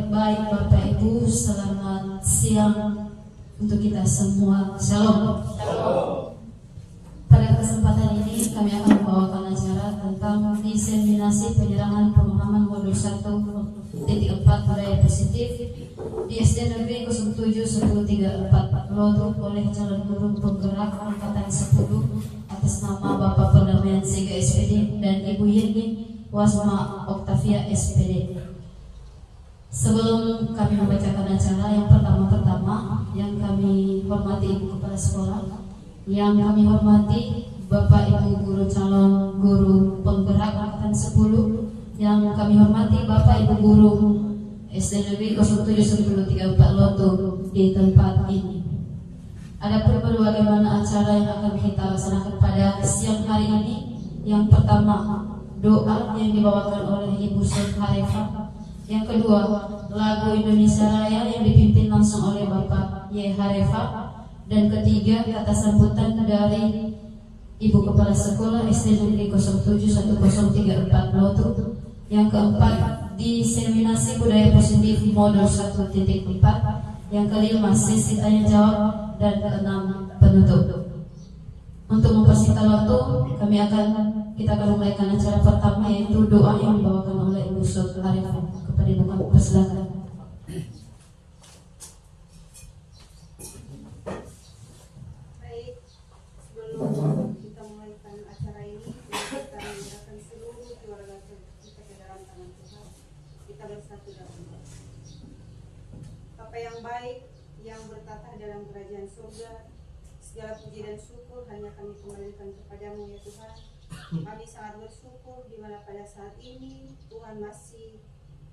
Baik Bapak Ibu, selamat siang untuk kita semua. Shalom. Pada kesempatan ini kami akan membawakan acara tentang diseminasi penyerangan pemahaman modul 1.4 budaya positif di SD Negeri 07-1034 Lodo oleh calon guru penggerak angkatan 10 atas nama Bapak Perdamaian Sega SPD dan Ibu Yeni Wasma Oktavia SPD. Sebelum kami membacakan acara, yang pertama-tama yang kami hormati Ibu Kepala Sekolah, yang kami hormati Bapak Ibu Guru calon guru penggerak angkatan 10, yang kami hormati Bapak Ibu Guru SD Negeri 07-1034 Lodo di tempat ini. Adapun bagaimana acara yang akan kita laksanakan pada siang hari ini, yang pertama doa yang dibawakan oleh Ibu Syed Harefa. Yang kedua, lagu Indonesia Raya yang dipimpin langsung oleh Bapak Y. Harefa. Dan ketiga, kata sambutan dari Ibu Kepala Sekolah SD Negeri 07-1034 Lodo. Yang keempat, diseminasi budaya positif modul 1.4. Yang kelima, sesi tanya jawab. Dan keenam, penutup. Untuk mempersingkat waktu, kita akan memulaikan acara pertama, yaitu doa yang dibawakan oleh Ibu Syed Harefa. Kepada Ibu kami persilakan. Baik, sebelum kita memulaikan acara ini, kita menyerahkan seluruh keluarga kita ke dalam tangan Tuhan. Kita bersatu dalam doa. Bapa yang baik, yang bertata dalam kerajaan surga, segala puji dan syukur hanya kami kembalikan kepadamu ya Tuhan. Kami sangat bersyukur di mana pada saat ini Tuhan masih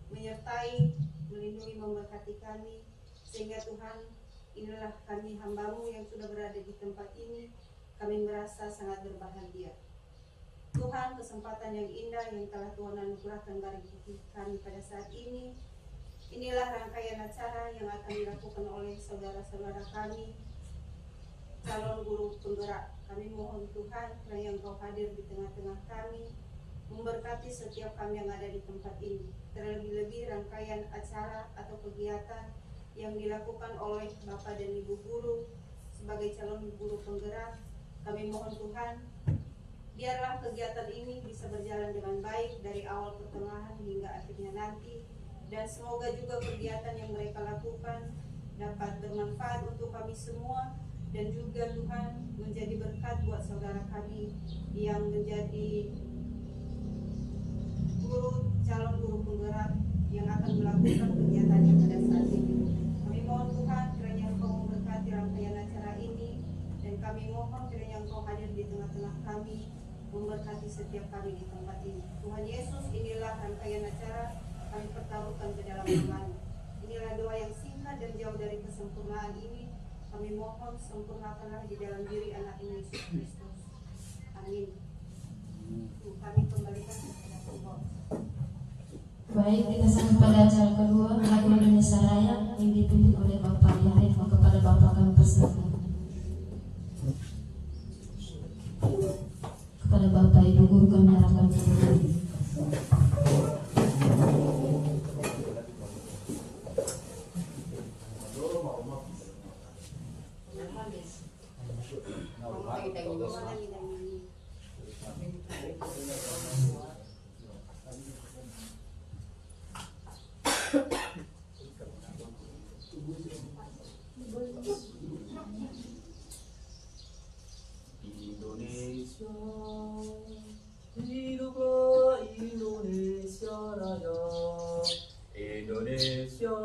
menyertai, melindungi, memberkati kami, sehingga Tuhan, inilah kami hambamu yang sudah berada di tempat ini, kami merasa sangat berbahagia. Tuhan, kesempatan yang indah yang telah Tuhan anugerahkan bagi kami pada saat ini, inilah rangkaian acara yang akan dilakukan oleh saudara-saudara kami, calon guru penggerak. Kami mohon Tuhan, kiranya Engkau hadir di tengah-tengah kami, memberkati setiap kami yang ada di tempat ini. Terlebih-lebih rangkaian acara atau kegiatan yang dilakukan oleh Bapak dan Ibu Guru sebagai calon guru penggerak. Kami mohon Tuhan, biarlah kegiatan ini bisa berjalan dengan baik dari awal pertengahan hingga akhirnya nanti. Dan semoga juga kegiatan yang mereka lakukan dapat bermanfaat untuk kami semua. Dan juga Tuhan menjadi berkat buat saudara kami yang menjadi calon guru penggerak yang akan melakukan kegiatannya pada saat ini. Kami mohon Tuhan kiranya Engkau memberkati rangkaian acara ini, dan kami mohon kiranya Engkau hadir di tengah-tengah kami, memberkati setiap kami di tempat ini. Tuhan Yesus, inilah rangkaian acara, kami pertaruhkan ke dalam nama-Mu. Inilah doa yang singkat dan jauh dari kesempurnaan ini. Kami mohon sempurnakanlah di dalam diri anak-Mu Yesus Kristus. Amin. Kami kembalikan kepada Tuhan. Baik, kita sampai pada acara kedua, lagu Indonesia Raya yang dipimpin oleh Bapak Harefa. Kepada Bapak kami persilakan. Kepada Bapak Ibu Guru kami arahkan kepada. Indonesia, hiduplah Indonesia Raya. Indonesia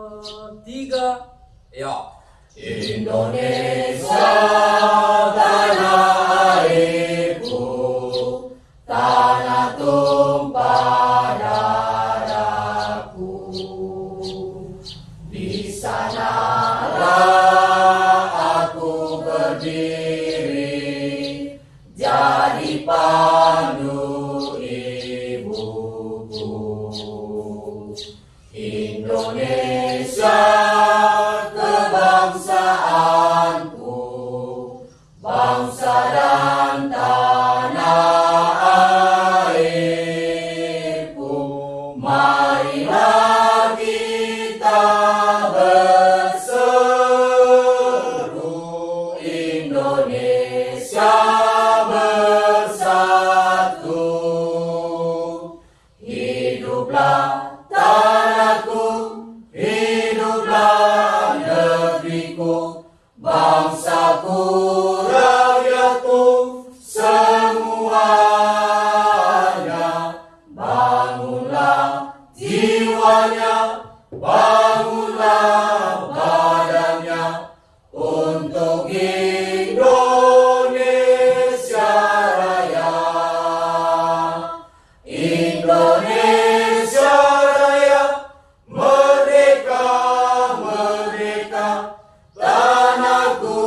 tiga, ya. Indonesia tanah airku, tanah tumpah darahku. Di sanalah aku berdiri, jadi pandu ibuku. Indonesia kebangsaanku, bangsa dan tanah airku. Marilah kita jiwanya, bangunlah badannya untuk Indonesia Raya. Indonesia Raya, merdeka, merdeka, tanahku,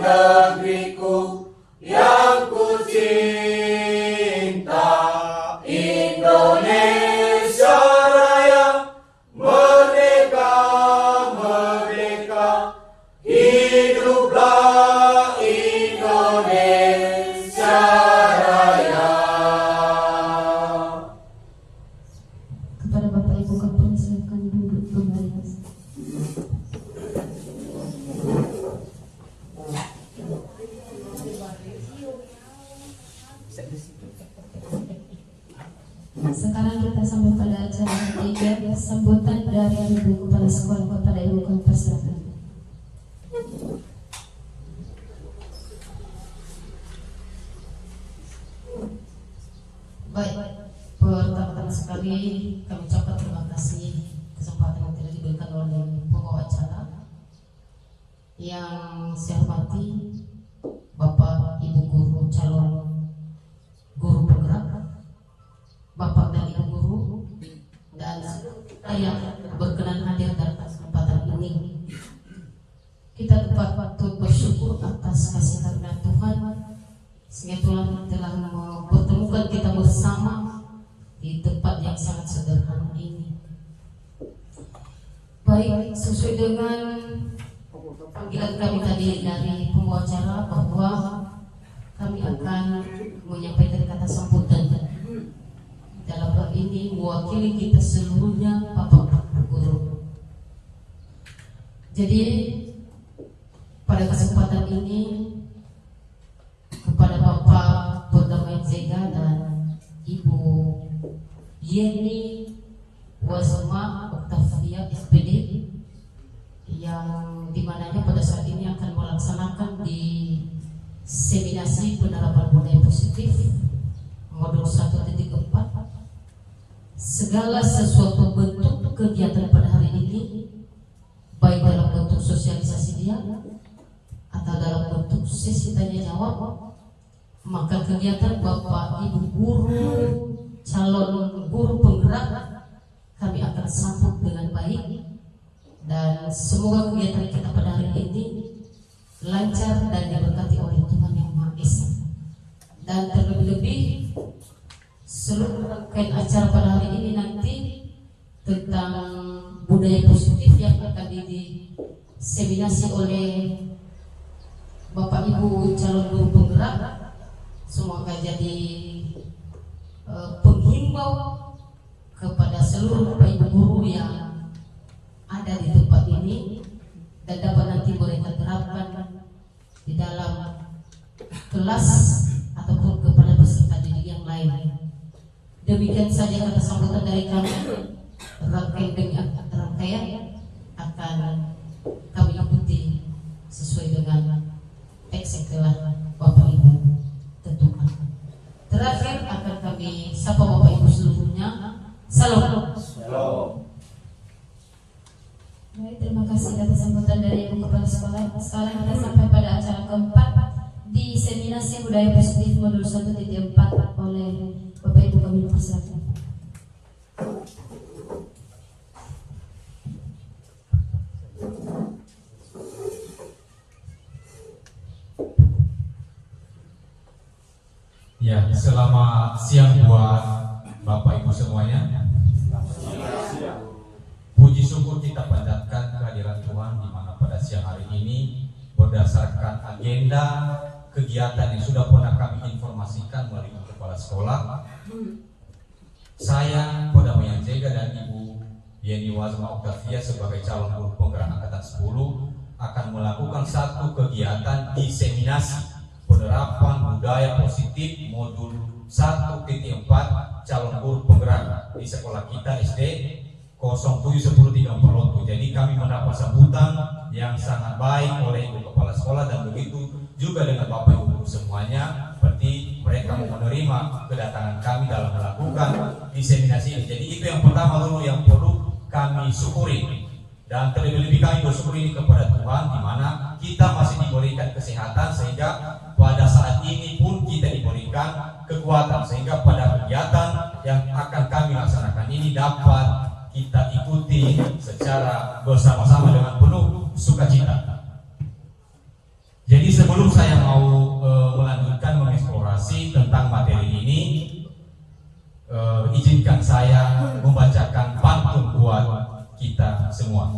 negeriku yang ku cinta. Indonesia Raya, merdeka, merdeka, hiduplah Indonesia Raya. Kepada Bapak Ibu kami silakan duduk kembali. Sekarang kita sampai pada acara ketiga, sambutan dari Ibu Kepala Sekolah kepada Ibu kami persilakan. Baik, pertama-tama sekali kami ucapkan terima kasih kesempatan yang telah diberikan oleh pembawa acara. Yang saya hormati Bapak Ibu guru calon guru penggerak, Bapak dan Ibu guru, dan kita yang berkenan hadir dalam kesempatan ini. Kita patut bersyukur atas kasih karunia Tuhan sehingga Tuhan telah mempertemukan kita bersama di tempat yang sangat sederhana ini. Baik, sesuai dengan panggilan kami tadi dari pembawa acara bahwa kami akan menyampaikan kata sambutan. Dalam hal ini mewakili kita seluruhnya Bapak Guru. Jadi pada kesempatan ini kepada Bapak Perdamaian Zega dan Ibu Yeni Wazma Oktavia SPD yang dimananya pada saat ini akan melaksanakan di seminasi penerapan budaya positif modul 1.4. Segala sesuatu bentuk kegiatan pada hari ini, baik dalam bentuk sosialisasi dia atau dalam bentuk sesi tanya jawab, maka kegiatan Bapak Ibu guru calon guru penggerak kami akan sambut dengan baik, dan semoga kegiatan kita pada hari ini lancar dan diberkati oleh Tuhan Yang Maha Esa. Dan terlebih-lebih seluruh rangkaian acara pada hari ini nanti tentang budaya positif yang akan diseminasi oleh Bapak Ibu calon guru penggerak, semoga jadi penghimbau kepada seluruh Bapak Ibu guru yang ada di tempat ini dan dapat nanti mereka terapkan di dalam kelas ataupun kepada peserta didik yang lain. Demikian saja kata sambutan dari kami. Rangkaian akan kami ikuti sesuai dengan teks yang telah Bapak Ibu tentukan. Terakhir akan kami sapa Bapak Ibu seluruhnya. Salam. Baik, terima kasih atas sambutan dari Ibu Kepala Sekolah. Sekarang kita sampai pada acara keempat di seminasi budaya positif modul 1.4 oleh Bapak Ibu kami persilakan. Ya, selamat siang buat Bapak Ibu semuanya. Puji syukur kita panjatkan kehadiran Tuhan di mana pada siang hari ini berdasarkan agenda kegiatan yang sudah pernah kami informasikan melalui kepala sekolah, saya Perdamaian Zega dan Ibu Yeni Wazma Oktavia sebagai calon guru penggerak angkatan 10 akan melakukan satu kegiatan diseminasi penerapan budaya positif modul 1.4 calon guru penggerak di sekolah kita SD 071030. Jadi kami mendapat sambutan yang sangat baik oleh Ibu Kepala Sekolah dan begitu juga dengan Bapak Ibu guru semuanya, seperti mereka mau menerima kedatangan kami dalam melakukan diseminasi ini. Jadi itu yang pertama dulu yang perlu kami syukuri. Dan terlebih-lebih kami bersyukur ini kepada Tuhan di mana kita masih diberikan kesehatan sehingga pada saat ini pun kita diberikan kekuatan sehingga pada kegiatan yang akan kami laksanakan ini dapat kita ikuti secara bersama-sama dengan penuh sukacita. Jadi sebelum saya mau melanjutkan mengeksplorasi tentang materi ini, izinkan saya membacakan pantun buat kita semua.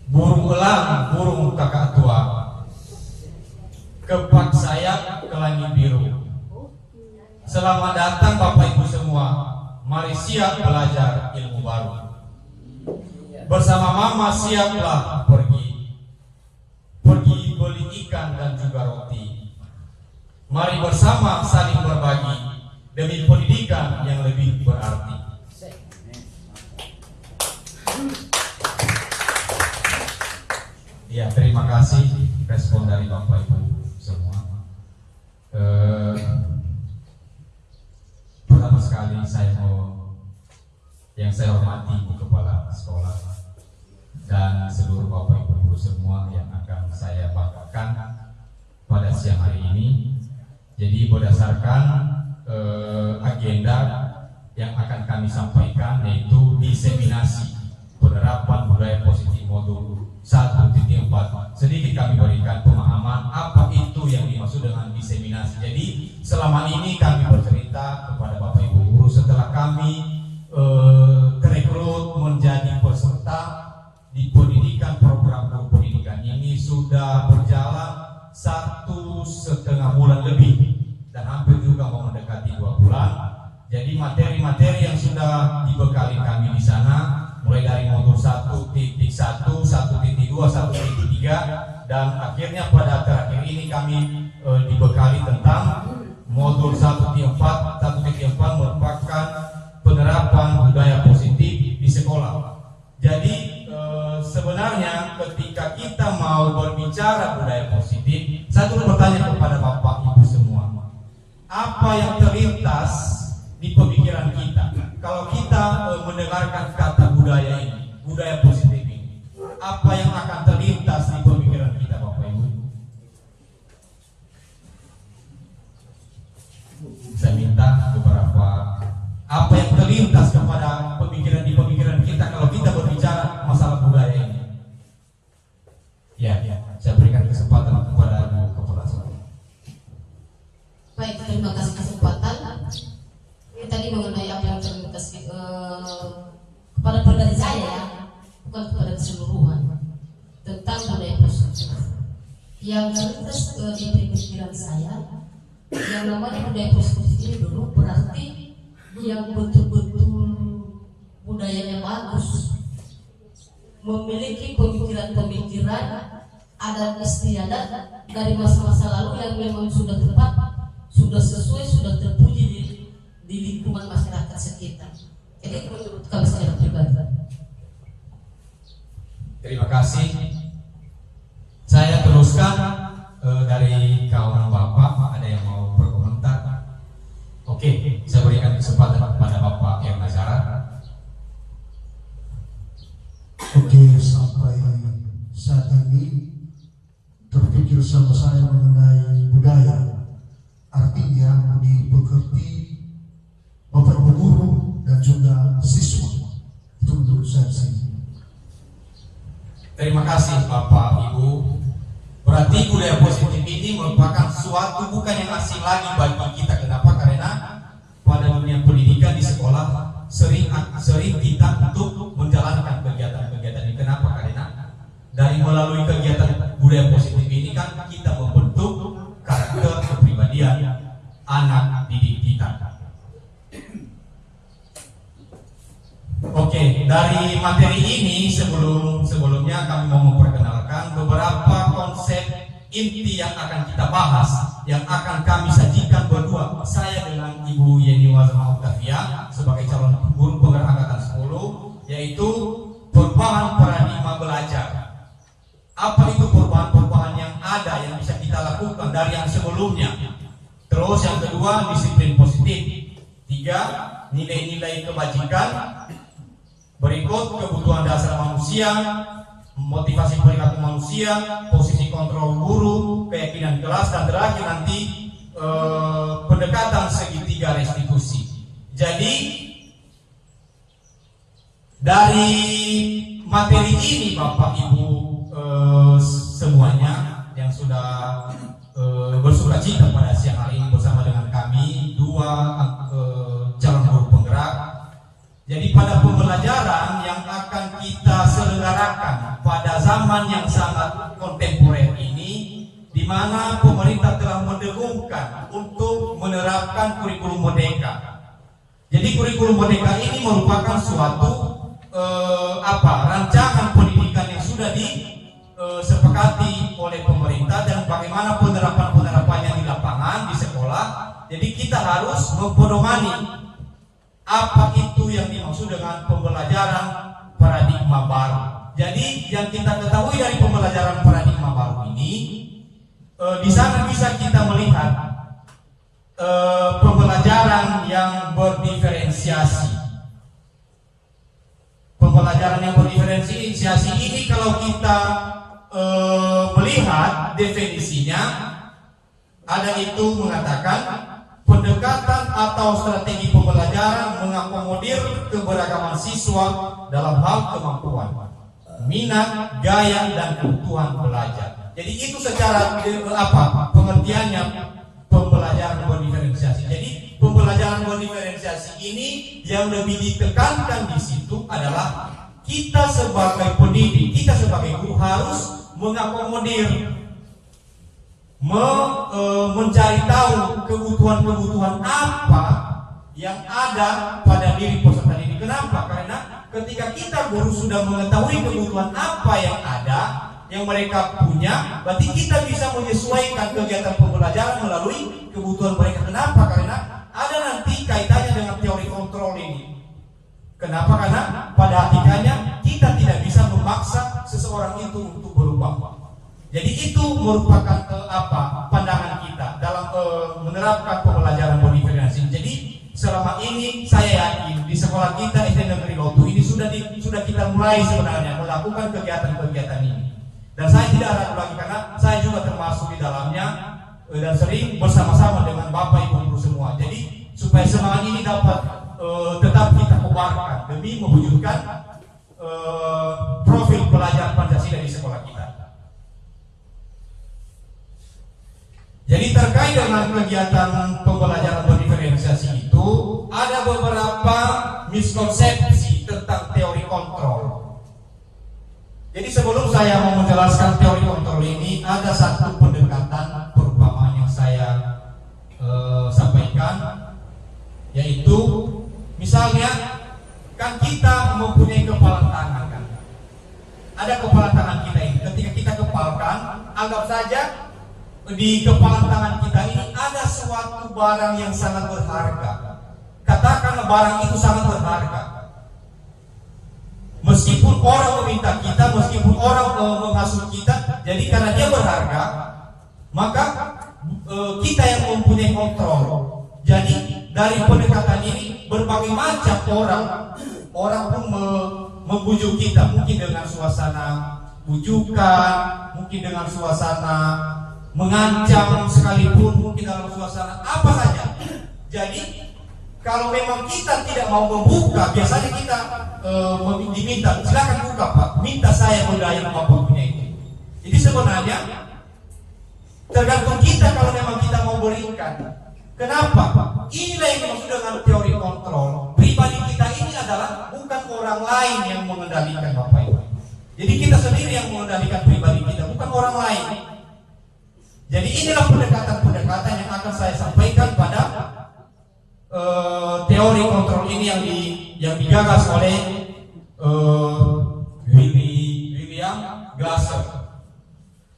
Burung elang, burung kakak tua, kepak sayap ke langit biru. Selamat datang Bapak Ibu semua, mari siap belajar ilmu baru. Bersama Mama siaplah pergi beli ikan dan juga roti. Mari bersama saling berbagi demi pendidikan yang lebih berarti. Ya, terima kasih respon dari Bapak Ibu semua. Pertama sekali yang saya hormati Ibu Kepala Sekolah dan seluruh Bapak Ibu guru semua yang akan saya banggakan pada siang hari ini. Jadi berdasarkan agenda yang akan kami sampaikan yaitu diseminasi penerapan budaya positif modul 1.4. Sedikit kami berikan pemahaman apa itu yang dimaksud dengan diseminasi. Jadi selama ini kami bercerita kepada Bapak Ibu guru setelah kami terekrut menjadi peserta di pendidikan program guru pendidikan ini sudah berjalan 1,5 bulan lebih dan hampir juga mau mendekati 2 bulan. Jadi materi-materi yang sudah dibekali kami di sana mulai dari modul 1.1, 1.2, 1.3 dan akhirnya pada terakhir ini kami dibekali tentang modul 1.4 merupakan penerapan budaya positif di sekolah. Jadi sebenarnya ketika kita mau berbicara budaya positif, saya dulu bertanya kepada Bapak Ibu semua, apa yang terlintas di pemikiran kita kalau kita mendengarkan kata budaya ini, budaya positif ini? Apa yang akan terlintas di pemikiran kita, Bapak Ibu? Saya minta beberapa apa yang terlintas kepada pemikiran kita kalau kita berbicara masalah budaya ini. Ya, saya berikan kesempatan kepada Ibu Kepala Sekolah. Baik, terima kasih kesempatan. Ini tadi mengenai apa yang terlintas kepada pribadi saya ya, bukan kepada keseluruhan tentang budaya positif. Yang terlintas di pikiran saya, yang namanya budaya positif ini dulu berarti yang betul-betul budayanya bagus, memiliki pemikiran-pemikiran adat istiadat dari masa-masa lalu yang memang sudah tepat, sudah sesuai, sudah terpuji di lingkungan masyarakat sekitar. Jadi menurut kami secara pribadi. Terima kasih. Saya teruskan dari kawan Bapak, ada yang mau berkomentar? Oke, saya berikan kesempatan kepada Bapak yang Nazara. Oke, sampai saat ini terpikir sama saya mengenai budaya. Artinya dimengerti Bapak Ibu guru dan juga siswa. Itu menurut saya sih. Terima kasih Bapak Ibu. Berarti budaya positif ini merupakan suatu bukan yang asing lagi bagi kita. Kenapa? Karena pada dunia pendidikan di sekolah sering kita untuk menjalankan kegiatan-kegiatan ini. Kenapa? Karena dari melalui kegiatan budaya positif ini kan kita membentuk karakter kepribadian anak didik kita. Oke, dari materi ini sebelumnya kami mau memperkenalkan beberapa konsep inti yang akan kita bahas, yang akan kami sajikan berdua, saya dengan Ibu Yeni Wazma Octavia sebagai calon guru penggerak angkatan 10, yaitu perubahan paradigma belajar. Apa itu perubahan-perubahan yang ada yang bisa kita lakukan dari yang sebelumnya? Terus yang kedua, disiplin positif. 3 Tiga, nilai-nilai kebajikan. Berikut, kebutuhan dasar manusia, motivasi perilaku manusia, posisi kontrol guru, keyakinan kelas, dan terakhir nanti pendekatan segitiga restitusi. Jadi dari materi ini Bapak Ibu semuanya yang sudah bersukacita pada siang hari ini bersama dengan kami dua calon guru penggerak. Jadi pada pembelajaran yang akan kita selenggarakan pada zaman yang sangat kontemporer ini, di mana pemerintah telah mendengungkan untuk menerapkan kurikulum merdeka. Jadi kurikulum merdeka ini merupakan suatu rancangan pendidikan yang sudah disepakati oleh pemerintah dan bagaimana penerapannya di lapangan, di sekolah. Jadi kita harus mempedomani apa itu yang dimaksud dengan pembelajaran paradigma baru. Jadi yang kita ketahui dari pembelajaran paradigma baru ini, di sana bisa kita melihat pembelajaran yang berdiferensiasi. Pembelajaran yang berdiferensiasi ini kalau kita melihat definisinya, ada itu mengatakan pendekatan atau strategi pembelajaran mengakomodir keberagaman siswa dalam hal kemampuan, minat, gaya, dan kebutuhan belajar. Jadi itu secara pengertiannya pembelajaran berdiferensiasi. Jadi pembelajaran berdiferensiasi ini yang lebih ditekankan di situ adalah kita sebagai pendidik, kita sebagai guru harus mengakomodir, mencari tahu kebutuhan-kebutuhan apa yang ada pada diri peserta didik. Kenapa? Karena ketika kita guru sudah mengetahui kebutuhan apa yang ada, yang mereka punya, berarti kita bisa menyesuaikan kegiatan pembelajaran melalui kebutuhan mereka. Kenapa? Karena ada nanti kaitannya dengan teori kontrol ini. Kenapa? Karena pada hakikatnya kita tidak bisa memaksa seseorang itu untuk berubah. Jadi itu merupakan pandangan kita dalam menerapkan pembelajaran berdiferensiasi. Jadi selama ini saya yakin di sekolah kita SD Negeri Lotu ini sudah kita mulai sebenarnya melakukan kegiatan-kegiatan ini. Dan saya tidak ragu lagi karena saya juga termasuk di dalamnya dan sering bersama-sama dengan Bapak Ibu guru semua. Jadi supaya semangat ini dapat tetap kita kobarkan demi mewujudkan profil pelajar Pancasila di sekolah kita. Jadi terkait dengan kegiatan pembelajaran berdiferensiasi itu ada beberapa miskonsepsi tentang teori kontrol. Jadi sebelum saya mau menjelaskan teori kontrol ini, ada satu pendekatan perumpamaan yang saya sampaikan, yaitu misalnya kan kita mempunyai kepalan tangan kan. Ada kepalan tangan kita ini. Ketika kita kepalkan, anggap saja di kepala tangan kita ini ada suatu barang yang sangat berharga. Katakanlah barang itu sangat berharga. Meskipun orang meminta kita, meskipun orang menghasut kita, jadi karena dia berharga, maka kita yang mempunyai kontrol. Jadi dari pendekatan ini berbagai macam orang pun membujuk kita, mungkin dengan suasana bujukan, mungkin dengan suasana mengancam, sekalipun mungkin dalam suasana apa saja. Jadi kalau memang kita tidak mau membuka, biasanya kita diminta, silakan buka Pak, minta saya berdaya apapun itu. Jadi sebenarnya tergantung kita kalau memang kita mau berikan. Kenapa? Inilah yang dimaksud dengan teori kontrol. Pribadi kita ini adalah bukan orang lain yang mengendalikan Bapak Ibu. Jadi kita sendiri yang mengendalikan pribadi kita, bukan orang lain. Jadi inilah pendekatan-pendekatan yang akan saya sampaikan pada teori kontrol ini yang digagas oleh William Glasser.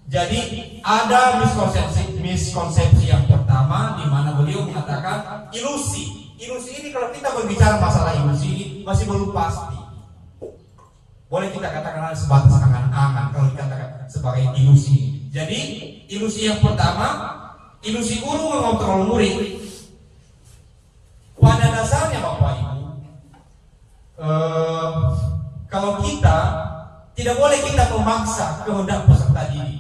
Jadi ada miskonsepsi yang pertama di mana beliau mengatakan ilusi. Ilusi ini kalau kita berbicara masalah ilusi ini masih belum pasti. Boleh kita katakan sebatas angan-angan kalau dikatakan sebagai ilusi. Jadi ilusi yang pertama, ilusi guru mengontrol murid. Pada dasar Tidak boleh kita memaksa kehendak peserta didik.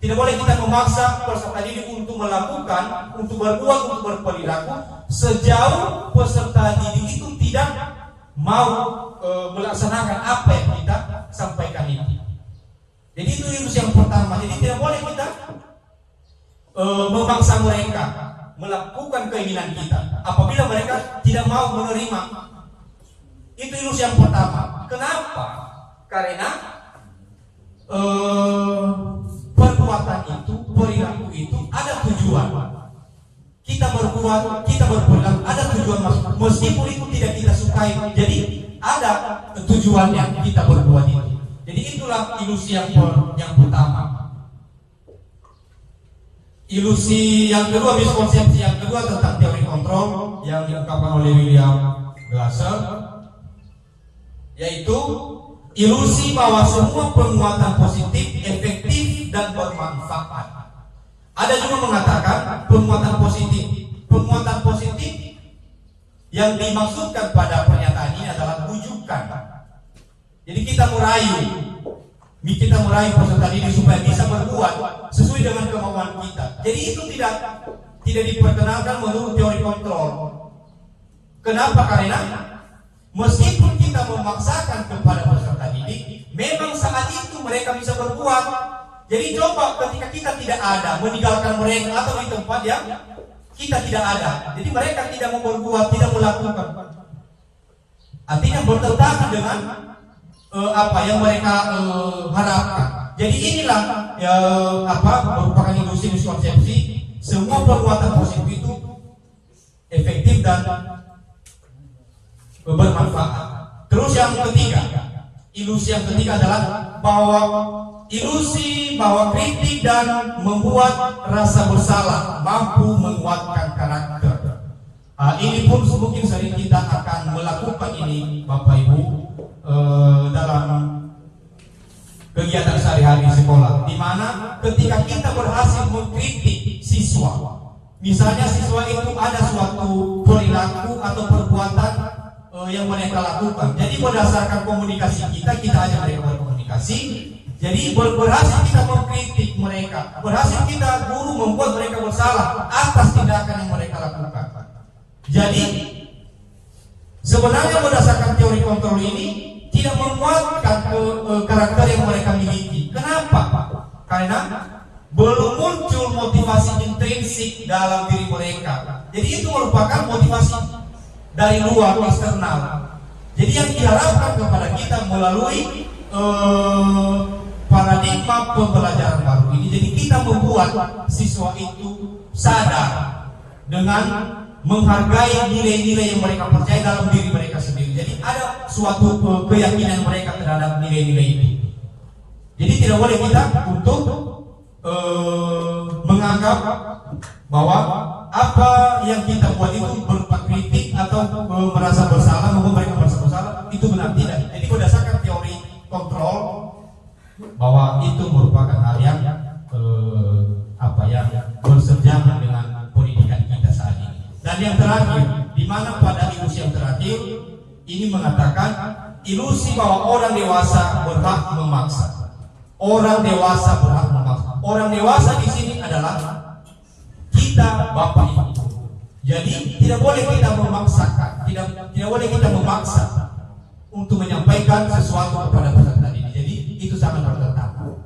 Tidak boleh kita memaksa peserta didik untuk melakukan, untuk berbuat, untuk berperilaku sejauh peserta didik itu tidak mau melaksanakan apa yang kita sampaikan itu. Jadi itu ilusi yang pertama. Jadi tidak boleh kita memaksa mereka melakukan keinginan kita apabila mereka tidak mau menerima. Itu ilusi yang pertama. Kenapa? Karena perbuatan itu, perilaku itu ada tujuan. Kita berbuat, kita berperilaku ada tujuan, meskipun itu tidak kita sukai. Jadi ada tujuannya kita berbuat itu. Jadi itulah ilusi yang pertama. Ilusi yang kedua, miskonsepsi yang kedua tentang teori kontrol yang diungkapkan oleh William Glasser, yaitu ilusi bahwa semua penguatan positif efektif dan bermanfaat. Ada juga mengatakan penguatan positif yang dimaksudkan pada pernyataan ini adalah bujukan. Jadi kita merayu peserta didik supaya bisa berbuat sesuai dengan kemauan kita. Jadi itu tidak diperkenalkan menurut teori kontrol. Kenapa? Karena meskipun kita memaksakan kepada peserta didik, memang saat itu mereka bisa berbuat. Jadi coba ketika kita tidak ada, meninggalkan mereka atau di tempat yang kita tidak ada, jadi mereka tidak mau berbuat, tidak melakukan. Artinya bertentangan dengan apa yang mereka harapkan. Jadi inilah merupakan ilusi miskonsepsi. Semua perbuatan positif itu efektif dan bermanfaat. Terus yang ketiga, ilusi yang ketiga adalah ilusi bahwa kritik dan membuat rasa bersalah mampu menguatkan karakter. Ini pun mungkin sering kita akan melakukan ini, Bapak Ibu, dalam kegiatan sehari-hari sekolah, di mana ketika kita berhasil mengkritik siswa, misalnya siswa itu ada suatu perilaku atau perbuatan yang mereka lakukan. Jadi berdasarkan komunikasi kita ajak mereka berkomunikasi. Jadi berhasil kita mengkritik mereka, berhasil kita guru membuat mereka bersalah atas tindakan yang mereka lakukan. Jadi sebenarnya berdasarkan teori kontrol ini tidak menguatkan karakter yang mereka miliki. Kenapa? Karena belum muncul motivasi intrinsik dalam diri mereka. Jadi itu merupakan motivasi dari luar, eksternal. Jadi yang diharapkan kepada kita melalui paradigma pembelajaran baru ini, jadi kita membuat siswa itu sadar dengan menghargai nilai-nilai yang mereka percaya dalam diri mereka sendiri. Jadi ada suatu keyakinan mereka terhadap nilai-nilai itu. Jadi tidak boleh kita untuk menganggap bahwa apa yang kita buat itu berupa kritik atau merasa bersalah, membuat mereka merasa bersalah, itu benar tidak. Jadi berdasarkan teori kontrol bahwa itu merupakan hal yang bersejangan dengan pendidikan kita saat ini. Dan yang terakhir, di mana pada ilusi yang terakhir ini mengatakan ilusi bahwa orang dewasa berhak memaksa. Orang dewasa berhak memaksa. Orang dewasa di sini adalah kita, Bapak Ibu. Jadi tidak boleh kita memaksakan, tidak boleh kita memaksa untuk menyampaikan sesuatu kepada peserta didik. Jadi itu sangat bertentangan.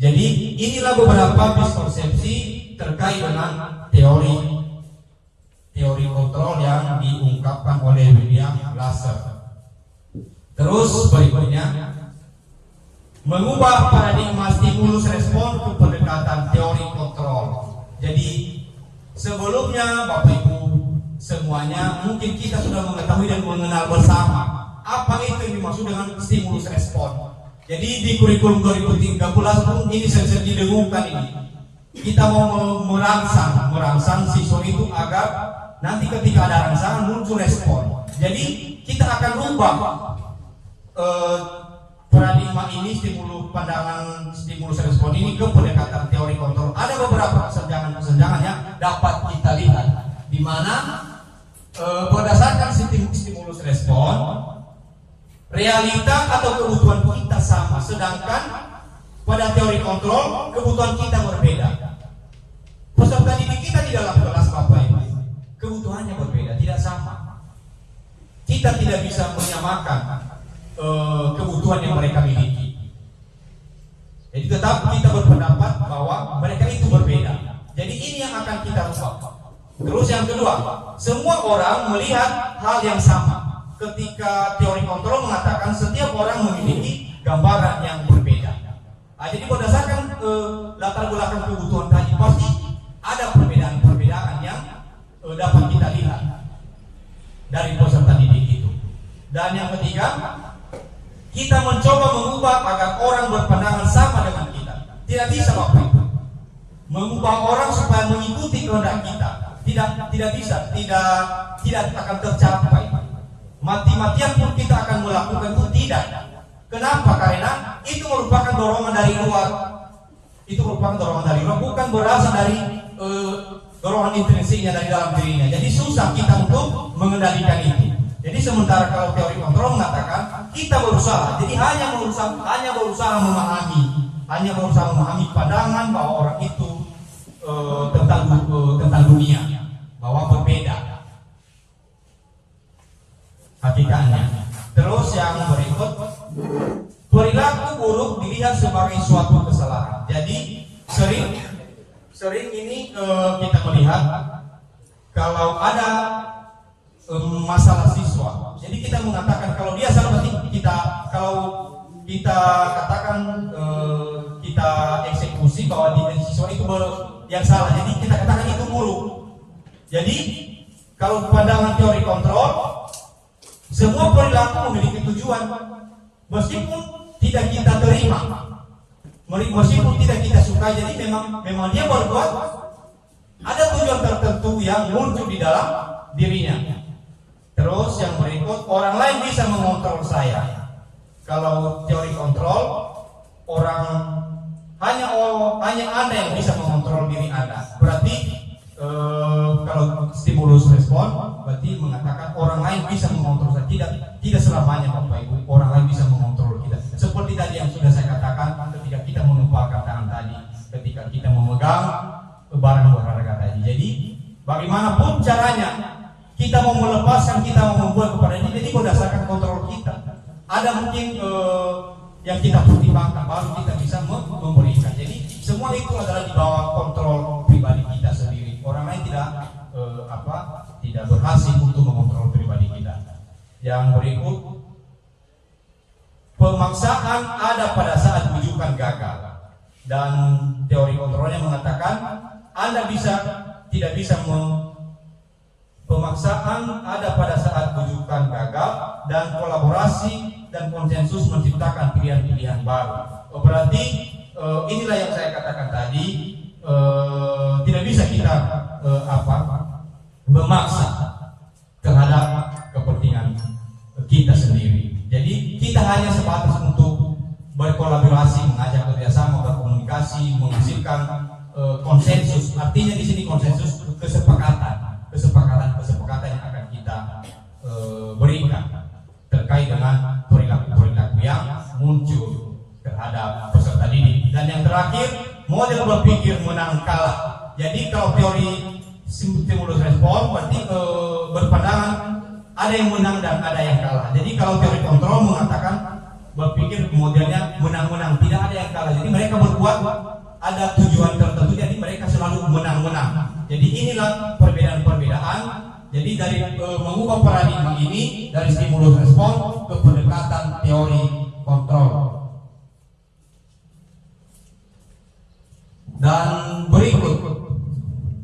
Jadi inilah beberapa miskonsepsi terkait dengan teori kontrol yang diungkapkan oleh William Glasser. Terus berikutnya, mengubah paradigma stimulus respon ke pendekatan teori kontrol. Jadi sebelumnya Bapak Ibu semuanya mungkin kita sudah mengetahui dan mengenal bersama apa itu yang dimaksud dengan stimulus respon. Jadi di kurikulum 2013 pun ini sering didengungkan ini. Kita mau merangsang siswa itu agar nanti ketika ada rangsangan muncul respon. Jadi kita akan rubah paradigma ini, stimulus respon ini ke pendekatan teori kontrol. Ada beberapa kesenjangan yang dapat kita lihat, di mana berdasarkan stimulus respon realita atau kebutuhan kita sama, sedangkan pada teori kontrol kebutuhan kita berbeda. Peserta didik kita di dalam kelas Bapak Ibu, kebutuhannya berbeda, tidak sama. Kita tidak bisa menyamakan kebutuhan yang mereka miliki. Jadi tetap kita berpendapat bahwa mereka itu berbeda. Jadi ini yang akan kita rubah. Terus yang kedua, semua orang melihat hal yang sama. Ketika teori kontrol mengatakan setiap orang memiliki gambaran yang berbeda. Jadi berdasarkan latar belakang kebutuhan tadi, pasti ada perbedaan-perbedaan yang dapat kita lihat dari peserta didik itu. Dan yang ketiga, kita mencoba mengubah agar orang berpandangan sama dengan kita. Tidak bisa Bapak Ibu mengubah orang supaya mengikuti kehendak kita. Tidak bisa, tidak akan tercapai. Mati-matian pun kita akan melakukan itu tidak. Kenapa? Karena itu merupakan dorongan dari luar. Itu merupakan dorongan dari luar, bukan berasal dari dorongan intrinsiknya dari dalam dirinya. Jadi susah kita untuk mengendalikan itu. Jadi sementara kalau teori kontrol mengatakan kita berusaha, jadi hanya berusaha memahami pandangan bahwa orang itu tentang dunia, bahwa berbeda hakikatnya. Terus yang berikut, perilaku buruk dilihat sebagai suatu kesalahan. Jadi sering ini kita melihat kalau ada masalah siswa. Jadi kita mengatakan kalau dia salah, berarti kalau kita katakan kita eksekusi bahwa dia siswa itu yang salah. Jadi kita katakan itu buruk. Jadi kalau pandangan teori kontrol, semua perilaku memiliki tujuan, meskipun tidak kita terima, meskipun tidak kita suka. Jadi memang dia berbuat ada tujuan tertentu yang muncul di dalam dirinya. Terus yang berikut, orang lain bisa mengontrol saya. Kalau teori kontrol, hanya Anda yang bisa mengontrol diri Anda. Berarti kalau stimulus respon, berarti mengatakan orang lain bisa mengontrol saya. Tidak selamanya Bapak Ibu orang lain bisa mengontrol kita. Seperti tadi yang sudah saya katakan, ketika kita menumpahkan tangan tadi, ketika kita memegang barang berharga tadi. Jadi bagaimanapun caranya, kita mau melepaskan, kita mau membuat kepada ini, jadi berdasarkan kontrol kita. Ada mungkin yang kita pertimbangkan, baru kita bisa memberikan. Jadi semua itu adalah di bawah kontrol pribadi kita sendiri. Orang lain tidak berhasil untuk mengontrol pribadi kita. Yang berikut, pemaksaan ada pada saat rujukan gagal. Dan teori kontrolnya mengatakan Anda tidak bisa pemaksaan ada pada saat rujukan gagal, dan kolaborasi dan konsensus menciptakan pilihan-pilihan baru. Berarti inilah yang saya katakan tadi, tidak bisa kita memaksa terhadap kepentingan kita sendiri. Jadi kita hanya sebatas untuk berkolaborasi, mengajak kerjasama, berkomunikasi, menghasilkan konsensus. Artinya di sini konsensus kesepakatan yang akan kita berikan terkait dengan perilaku yang muncul terhadap peserta didik. Dan yang terakhir, model berpikir menang kalah. Jadi kalau teori stimulus respon, berarti berpandangan ada yang menang dan ada yang kalah. Jadi kalau teori kontrol mengatakan berpikir modelnya menang-menang, tidak ada yang kalah. Jadi mereka berbuat ada tujuan tertentu, jadi mereka selalu menang-menang. Jadi inilah perbedaan-perbedaan. Jadi dari mengubah paradigma ini dari stimulus respon ke pendekatan teori kontrol. Dan berikut,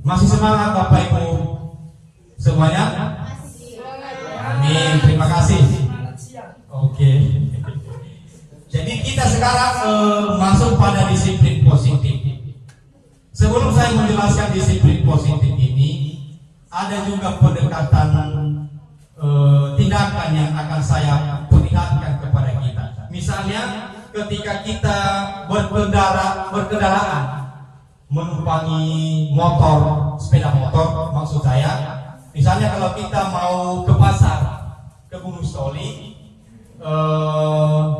masih semangat Bapak Ibu semuanya? Amin, terima kasih. Oke. Jadi kita sekarang masuk pada disiplin positif. Sebelum saya menjelaskan disiplin positif ini, ada juga pendekatan tindakan yang akan saya perlihatkan kepada kita. Misalnya ketika kita berkendaraan, menumpangi motor, sepeda motor, maksud saya, misalnya kalau kita mau ke pasar, ke Gunung Stoli,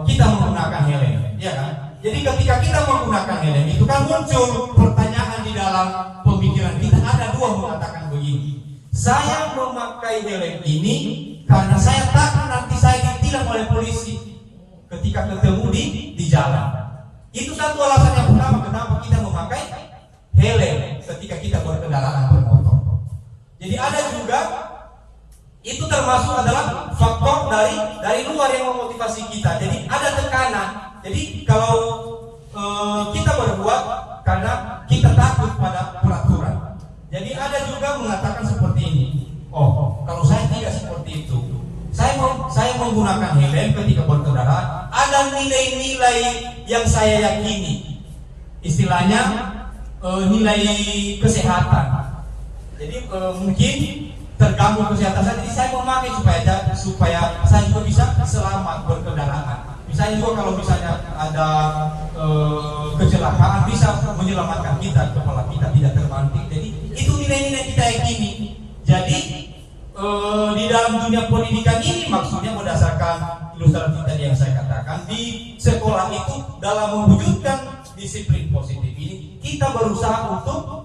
kita menggunakan helm, ya kan? Jadi ketika kita menggunakan helm itu kan muncul pertanyaan di dalam pemikiran kita. Ada dua mengatakan begini: saya memakai helm ini karena saya takut nanti saya ditilang oleh polisi ketika ketemu di jalan. Itu satu alasan yang pertama kenapa kita memakai helm ketika kita berkendaraan bermotor. Jadi ada juga itu termasuk adalah faktor dari luar yang memotivasi kita. Jadi ada tekanan. Jadi kalau kita berbuat karena kita takut pada peraturan. Jadi ada juga mengatakan seperti ini. Oh, kalau saya tidak seperti itu, saya menggunakan helm ketika berkendara. Ada nilai-nilai yang saya yakini. Istilahnya nilai kesehatan. Jadi mungkin terganggu kesehatan saya, jadi saya memakai supaya saya juga bisa selamat berkendaraan. Misalnya juga kalau misalnya ada kecelakaan bisa menyelamatkan kita, kepala kita tidak terbanting. Jadi itu nilai-nilai kita yakini. Jadi di dalam dunia pendidikan ini maksudnya berdasarkan ilustrasi tadi yang saya katakan, di sekolah itu dalam mewujudkan disiplin positif ini kita berusaha untuk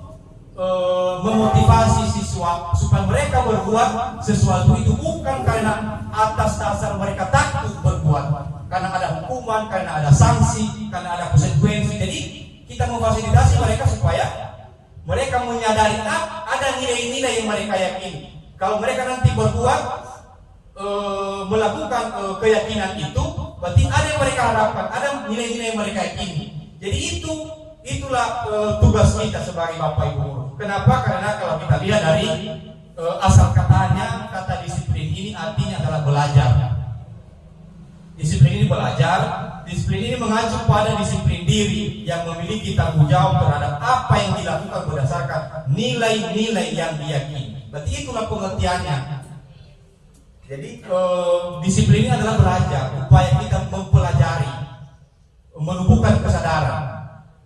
memotivasi siswa supaya mereka berbuat sesuatu itu bukan karena atas dasar mereka takut berbuat, karena ada hukuman, karena ada sanksi, karena ada konsekuensi. Jadi kita memfasilitasi mereka supaya mereka menyadari ada nilai-nilai yang mereka yakini. Kalau mereka nanti berbuat melakukan keyakinan itu, berarti ada yang mereka harapkan, ada nilai-nilai yang mereka yakini. Jadi itulah tugas kita sebagai Bapak Ibu guru. Kenapa? Karena kalau kita lihat dari asal katanya, kata disiplin ini artinya adalah belajar. Disiplin ini belajar, disiplin ini mengacu pada disiplin diri yang memiliki tanggung jawab terhadap apa yang dilakukan berdasarkan nilai-nilai yang diyakini. Berarti itulah pengertiannya. Jadi disiplin ini adalah belajar, upaya kita mempelajari, menumbuhkan kesadaran.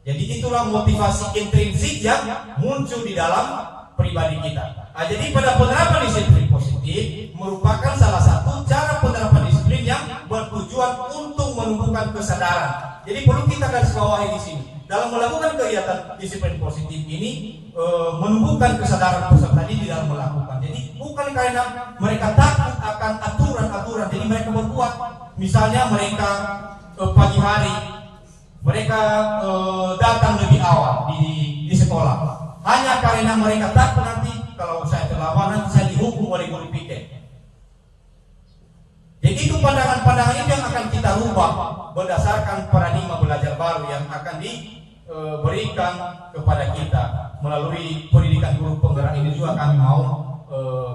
Jadi itulah motivasi intrinsik yang muncul di dalam pribadi kita. Jadi pada penerapan disiplin positif merupakan salah satu cara penerapan disiplin yang bertujuan untuk menumbuhkan kesadaran. Jadi perlu kita garis bawahi di sini. Dalam melakukan kegiatan disiplin positif ini menumbuhkan kesadaran peserta didik dalam melakukan. Jadi bukan karena mereka takut akan aturan-aturan, jadi mereka berbuat. Misalnya mereka pagi hari mereka datang lebih awal di sekolah hanya karena mereka takut nanti kalau saya terlambat nanti saya dihukum oleh guru piket. Jadi itu pandangan-pandangan itu yang akan kita rubah berdasarkan paradigma belajar baru yang akan diberikan kepada kita melalui pendidikan guru penggerak ini. Juga kami mau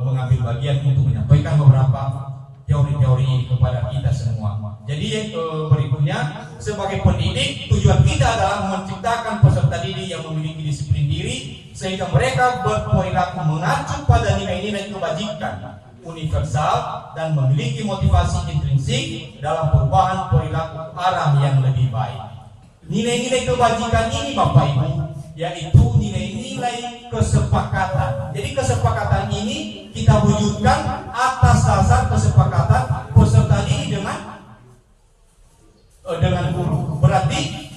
mengambil bagian untuk menyampaikan beberapa teori-teori ini kepada kita semua. Jadi berikutnya, sebagai pendidik tujuan kita adalah menciptakan peserta didik yang memiliki disiplin diri sehingga mereka berperilaku mengacu pada nilai-nilai kebajikan universal dan memiliki motivasi intrinsik dalam perubahan perilaku arah yang lebih baik. Nilai-nilai kebajikan ini Bapak Ibu yaitu nilai-nilai kesepakatan. Jadi kesepakatan ini kita wujudkan atas dasar kesepakatan peserta didik dengan guru. Berarti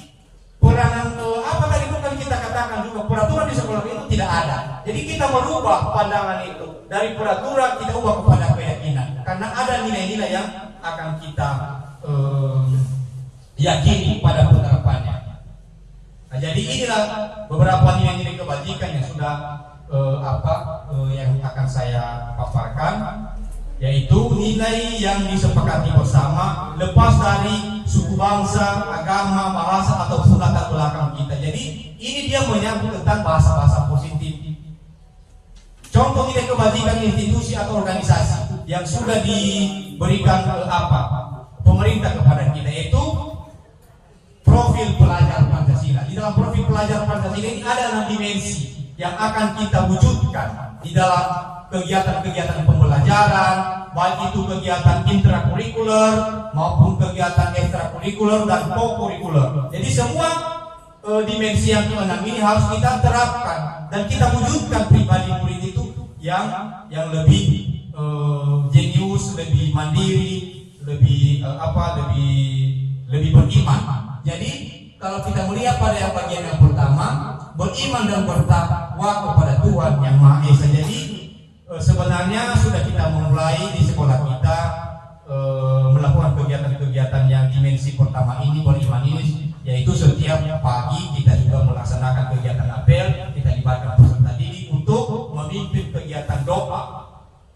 peranan apa tadi bukan kita katakan juga peraturan di sekolah itu tidak ada. Jadi kita merubah pandangan itu dari peraturan kita ubah kepada keyakinan. Karena ada nilai-nilai yang akan kita yakini pada penerapannya. Nah, jadi inilah beberapa nilai-nilai kebajikan yang sudah yang akan saya paparkan, yaitu nilai yang disepakati bersama lepas dari suku bangsa, agama, bahasa ataupun latar belakang kita. Jadi ini dia menyangkut tentang bahasa-bahasa positif. Contoh nilai kebajikan institusi atau organisasi yang sudah diberikan pemerintah kepada kita, yaitu profil pelajar Pancasila. Di dalam profil pelajar Pancasila ini ada 6 dimensi yang akan kita wujudkan di dalam kegiatan-kegiatan pembelajaran, baik itu kegiatan intrakurikuler maupun kegiatan ekstrakurikuler dan kokurikuler. Jadi semua dimensi yang ke-6 ini harus kita terapkan dan kita wujudkan pribadi murid itu yang lebih jenius, lebih mandiri, lebih beriman. Jadi kalau kita melihat pada yang bagian yang pertama, beriman dan bertakwa kepada Tuhan yang Maha Esa. Jadi sebenarnya sudah kita memulai di sekolah kita melakukan kegiatan-kegiatan yang dimensi pertama ini, beriman ini, yaitu setiap pagi kita juga melaksanakan kegiatan apel, kita libatkan peserta didik untuk memimpin kegiatan doa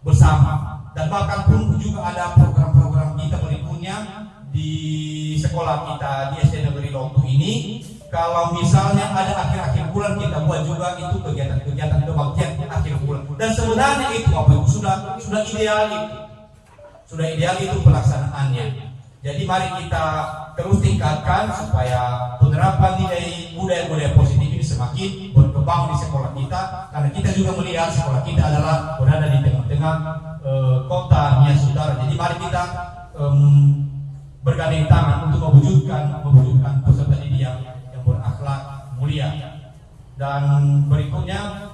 bersama. Dan bahkan pun juga ada program-program kita berikutnya di sekolah kita di SD Negeri Lotu ini. Kalau misalnya ada akhir-akhir bulan, kita buat juga itu kegiatan-kegiatan kebaktian akhir bulan. Dan sebenarnya itu apa itu sudah ideal itu pelaksanaannya. Jadi mari kita terus tingkatkan supaya penerapan nilai budaya-budaya positif ini semakin berkembang di sekolah kita, karena kita juga melihat sekolah kita adalah berada di tengah-tengah kota Nia Saudara. Jadi mari kita bergandeng tangan untuk mewujudkan peserta didik yang berakhlak mulia. Dan berikutnya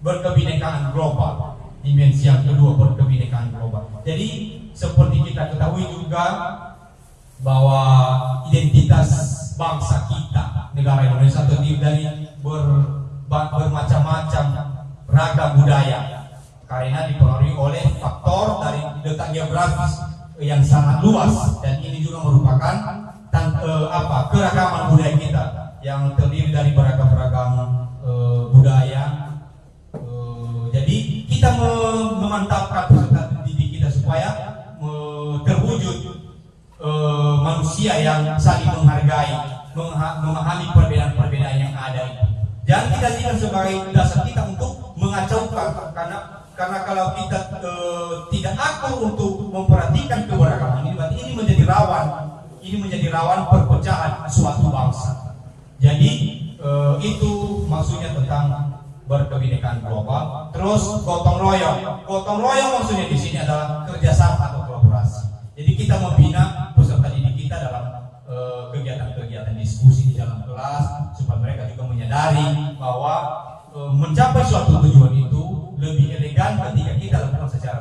berkebinekaan global, dimensi yang kedua, berkebinekaan global. Jadi seperti kita ketahui juga bahwa identitas bangsa kita, negara Indonesia terdiri dari bermacam-macam ragam budaya, karena dipengaruhi oleh faktor dari letak geografis yang sangat luas, dan ini juga merupakan keragaman budaya kita yang terdiri dari beragam-ragam budaya. Jadi kita memantapkan peserta didik kita supaya terwujud manusia yang saling menghargai, memahami perbedaan-perbedaan yang ada itu. Jangan kita lihat sebagai dasar kita untuk mengacaukan, karena kalau kita tidak akur untuk memperhatikan keberagaman ini, berarti ini menjadi rawan perpecahan suatu bangsa. Jadi itu maksudnya tentang berkebinekaan global. Terus gotong royong maksudnya di sini adalah kerjasama atau kolaborasi. Jadi kita membina peserta didik kita dalam kegiatan-kegiatan diskusi di dalam kelas, supaya mereka juga menyadari bahwa mencapai suatu tujuan itu lebih elegan ketika kita lakukan secara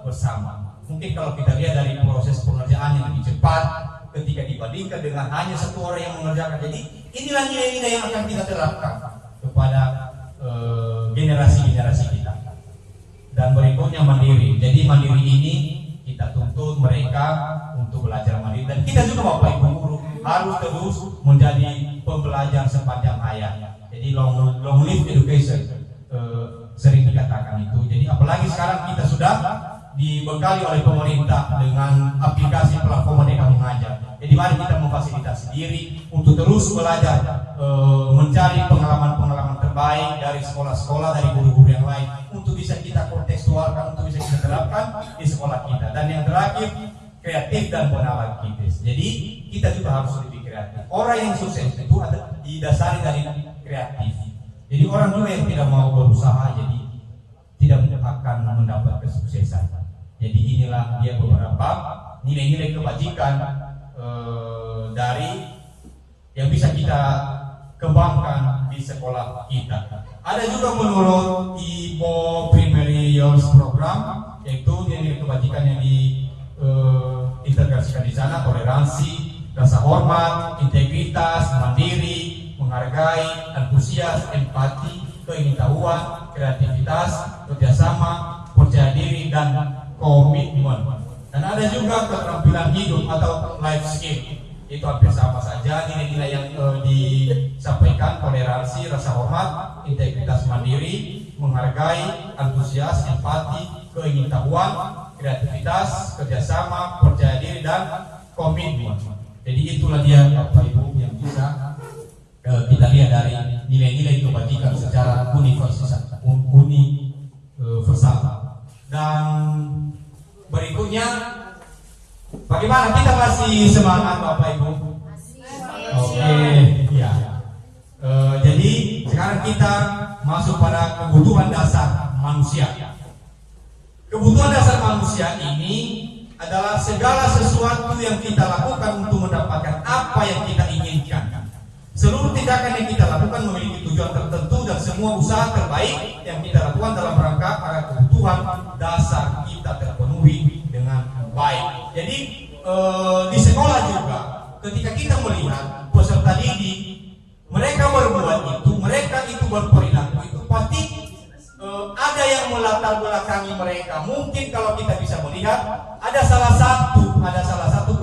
bersama. Mungkin kalau kita lihat dari proses pengerjaan yang lebih cepat ketika dibandingkan dengan hanya satu orang yang mengerjakan. Jadi inilah nilai-nilai yang akan kita terapkan kepada generasi-generasi kita. Dan berikutnya mandiri. Jadi mandiri ini kita tuntut mereka untuk belajar mandiri, dan kita juga Bapak Ibu guru harus terus menjadi pembelajar sepanjang hayat. Jadi long live education sering dikatakan itu. Jadi apalagi sekarang kita sudah dibekali oleh pemerintah dengan aplikasi platform Merdeka Mengajar. Jadi mari kita memfasilitasi diri untuk terus belajar, mencari pengalaman-pengalaman terbaik dari sekolah-sekolah, dari guru-guru yang lain, untuk bisa kita kontekstualkan, untuk bisa kita terapkan di sekolah kita. Dan yang terakhir, kreatif dan penanalaktivis. Jadi kita juga harus lebih kreatif. Orang yang sukses itu ada didasari dari kreatif. Jadi orang juga yang tidak mau berusaha, jadi tidak akan mendapat kesuksesan. Jadi inilah dia beberapa nilai-nilai kebajikan dari yang bisa kita kembangkan di sekolah kita. Ada juga menurut IPO Primary Years Program, yaitu nilai kebajikan yang diintegrasikan di sana: toleransi, rasa hormat, integritas, mandiri, menghargai, antusias, empati, keingintahuan, kreativitas, kerjasama, percaya diri, dan komitmen. Dan ada juga keterampilan hidup atau life skill. Itu hampir sama saja nilai-nilai yang disampaikan: toleransi, rasa hormat, integritas, mandiri, menghargai, antusias, empati, keingintahuan, kreativitas, kerjasama, percaya diri, dan komitmen. Jadi itulah dia Bapak Ibu yang bisa kita lihat dari nilai-nilai kebajikan secara universal. Dan berikutnya, bagaimana kita masih semangat Bapak Ibu? Oke, ya. Jadi sekarang kita masuk pada kebutuhan dasar manusia. Kebutuhan dasar manusia ini adalah segala sesuatu yang kita lakukan untuk mendapatkan apa yang kita inginkan. Seluruh tindakan yang kita lakukan memiliki tujuan tertentu, dan semua usaha terbaik yang kita lakukan dalam rangka agar kebutuhan dasar kita terpenuhi dengan baik. Jadi di sekolah juga, ketika kita melihat peserta didik, mereka berbuat itu, mereka itu berperilaku itu, pasti ada yang melatar belakangi mereka. Mungkin kalau kita bisa melihat, ada salah satu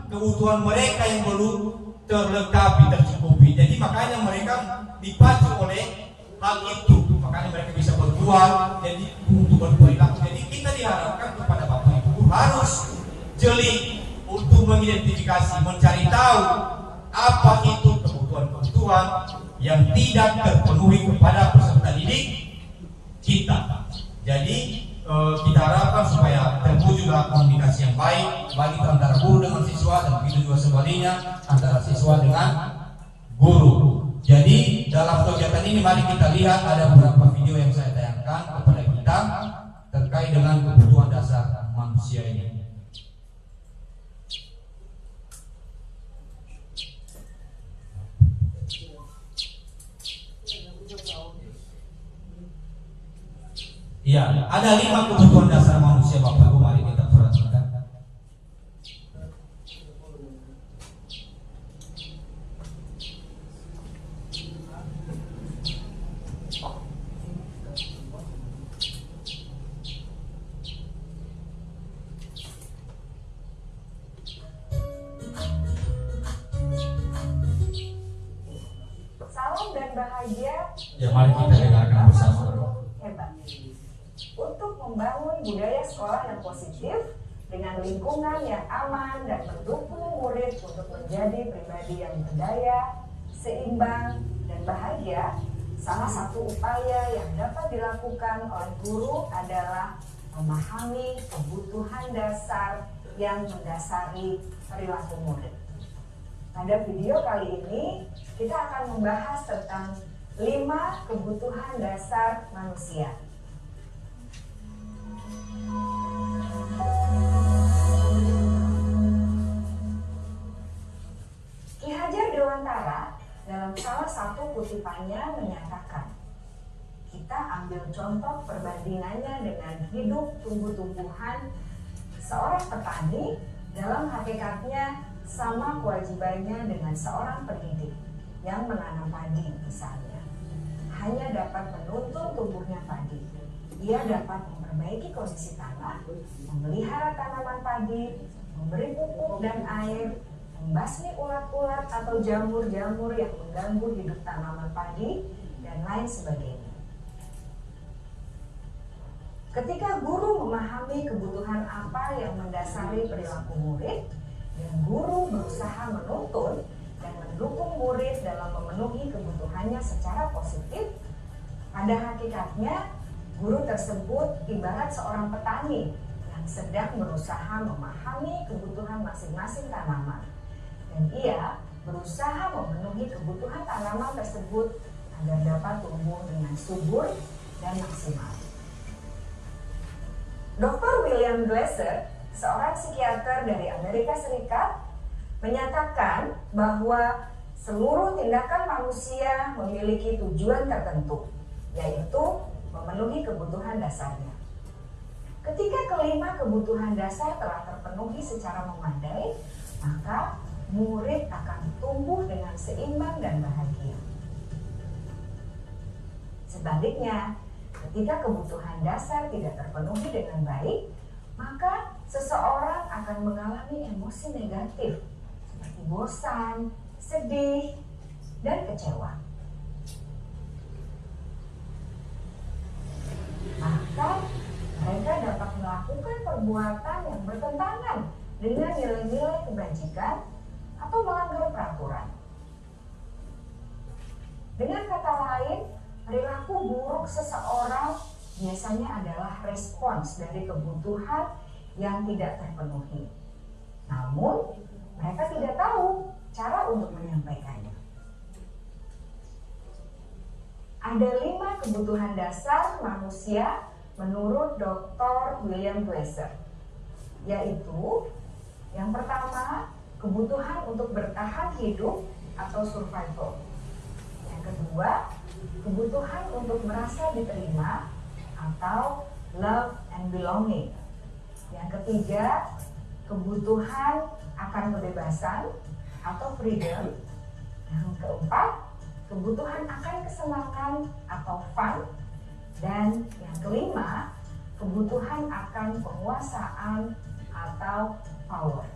kebutuhan mereka yang belum terlengkapi, tercukupi. Jadi makanya mereka dipacu oleh hal itu, makanya mereka bisa berbuat, jadi untuk berperilaku. Jadi kita diharapkan kepada Bapak Ibu harus jeli untuk mengidentifikasi, mencari tahu apa itu kebutuhan-kebutuhan yang tidak terpenuhi kepada peserta didik kita. Jadi kita harapkan supaya terwujudlah komunikasi yang baik antara guru dengan siswa, dan begitu juga sebaliknya antara siswa dengan guru. Jadi dalam kegiatan ini mari kita lihat ada beberapa video yang saya tayangkan kepada kita terkait dengan kebutuhan dasar manusia ini. Iya, ada 5 kebutuhan dasar manusia Bapak Ibu, mari kita perhatikan. Salam dan bahagia. Ya, mari kita dengarkan bersama. Hebat. Untuk membangun budaya sekolah yang positif dengan lingkungan yang aman dan mendukung murid untuk menjadi pribadi yang berdaya, seimbang, dan bahagia, salah satu upaya yang dapat dilakukan oleh guru adalah memahami kebutuhan dasar yang mendasari perilaku murid. Pada video kali ini, kita akan membahas tentang 5 kebutuhan dasar manusia. Ki Hajar Dewantara dalam salah satu kutipannya menyatakan, kita ambil contoh perbandingannya dengan hidup tumbuh-tumbuhan. Seorang petani dalam hakikatnya sama kewajibannya dengan seorang pendidik yang menanam padi misalnya. Hanya dapat menuntun tumbuhnya padi. Ia dapat memperbaiki kondisi tanah, memelihara tanaman padi, memberi pupuk dan air, membasmi ulat-ulat atau jamur-jamur yang mengganggu hidup tanaman padi, dan lain sebagainya. Ketika guru memahami kebutuhan apa yang mendasari perilaku murid, dan guru berusaha menuntun dan mendukung murid dalam memenuhi kebutuhannya secara positif, pada hakikatnya guru tersebut ibarat seorang petani yang sedang berusaha memahami kebutuhan masing-masing tanaman, dan ia berusaha memenuhi kebutuhan tanaman tersebut agar dapat tumbuh dengan subur dan maksimal. Dr. William Glasser, seorang psikiater dari Amerika Serikat, menyatakan bahwa seluruh tindakan manusia memiliki tujuan tertentu, yaitu memenuhi kebutuhan dasarnya. Ketika kelima kebutuhan dasar telah terpenuhi secara memadai, maka murid akan tumbuh dengan seimbang dan bahagia. Sebaliknya, ketika kebutuhan dasar tidak terpenuhi dengan baik, maka seseorang akan mengalami emosi negatif seperti bosan, sedih, dan kecewa. Maka mereka dapat melakukan perbuatan yang bertentangan dengan nilai-nilai kebajikan atau melanggar peraturan. Dengan kata lain, perilaku buruk seseorang biasanya adalah respons dari kebutuhan yang tidak terpenuhi. Namun, mereka tidak tahu cara untuk menyampaikannya. Ada 5 kebutuhan dasar manusia menurut Dr. William Glasser, yaitu yang pertama, kebutuhan untuk bertahan hidup atau survival. Yang kedua, kebutuhan untuk merasa diterima atau love and belonging. Yang ketiga, kebutuhan akan kebebasan atau freedom. Yang keempat, kebutuhan akan kesenangan atau fun. Dan yang kelima, kebutuhan akan penguasaan atau power.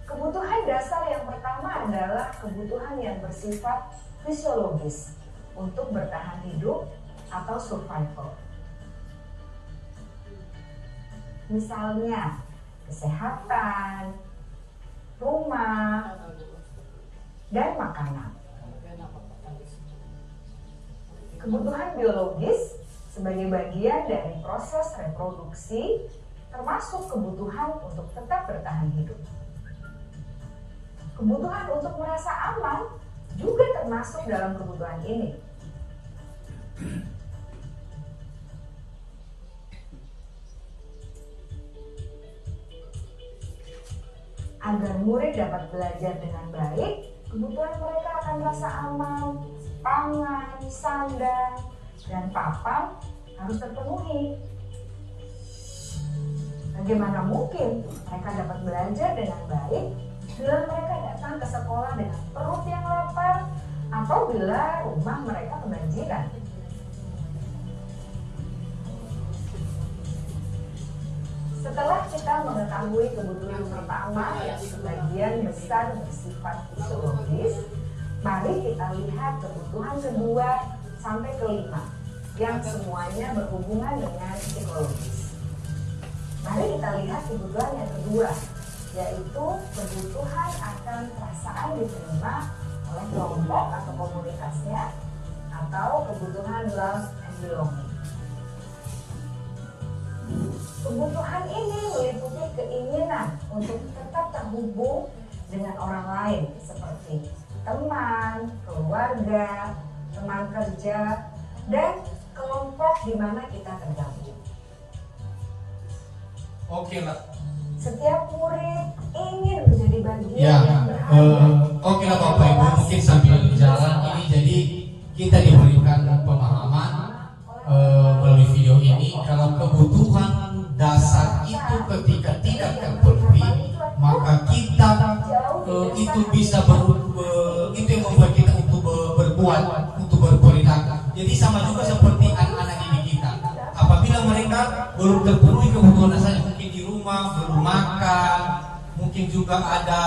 Kebutuhan dasar yang pertama adalah kebutuhan yang bersifat fisiologis untuk bertahan hidup atau survival. Misalnya, kesehatan, rumah, dan makanan. Kebutuhan biologis sebagai bagian dari proses reproduksi, termasuk kebutuhan untuk tetap bertahan hidup. Kebutuhan untuk merasa aman juga termasuk dalam kebutuhan ini. Agar murid dapat belajar dengan baik, kebutuhan mereka akan merasa aman, pangan, sandang, dan papan harus terpenuhi. Bagaimana mungkin mereka dapat belajar dengan baik bila mereka datang ke sekolah dengan perut yang lapar atau bila rumah mereka kebanjiran? Setelah kita mengetahui kebutuhan pertama yang sebagian besar bersifat fisiologis, mari kita lihat kebutuhan kedua sampai kelima yang semuanya berhubungan dengan psikologis. Mari kita lihat kebutuhan yang kedua, yaitu kebutuhan akan perasaan diterima oleh kelompok atau komunitasnya, atau kebutuhan love and belonging. Kebutuhan ini meliputi keinginan untuk tetap terhubung dengan orang lain seperti teman, keluarga, teman kerja, dan kelompok di mana kita tergabung. Oke lah. Setiap murid ingin menjadi bagian Ya, yang berharga. oke lah Bapak Ibu, mungkin sambil berjalan ini jadi kita diberikan pemahaman melalui video ini kalau kebutuhan dasar itu ketika tidak terpenuhi maka kita itu bisa itu yang membuat kita untuk berbuat, untuk berperilaku. Jadi sama juga seperti anak-anak didik kita. Apabila mereka belum terpenuhi kebutuhan dasarnya, mungkin di rumah belum makan, mungkin juga ada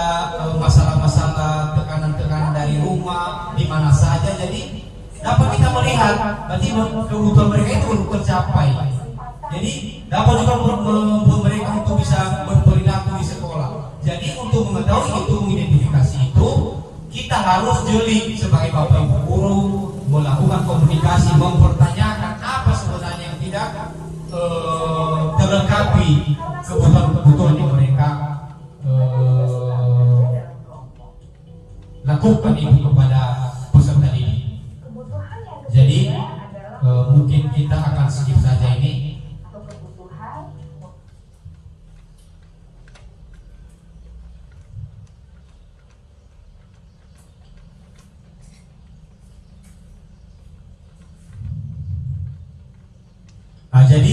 masalah-masalah tekanan-tekanan dari rumah di mana saja. Jadi dapat kita melihat berarti kebutuhan mereka itu belum tercapai. Jadi dapat juga membuat mereka untuk bisa berperilaku di sekolah. Jadi untuk mengetahui itu, mengidentifikasi itu, kita harus jeli sebagai bapak ibu guru, melakukan komunikasi, mempertanyakan apa sebenarnya yang tidak terlengkapi kebutuhan-kebutuhan yang mereka lakukan itu kepada peserta didik. Jadi mungkin kita akan skip saja ini. Nah, jadi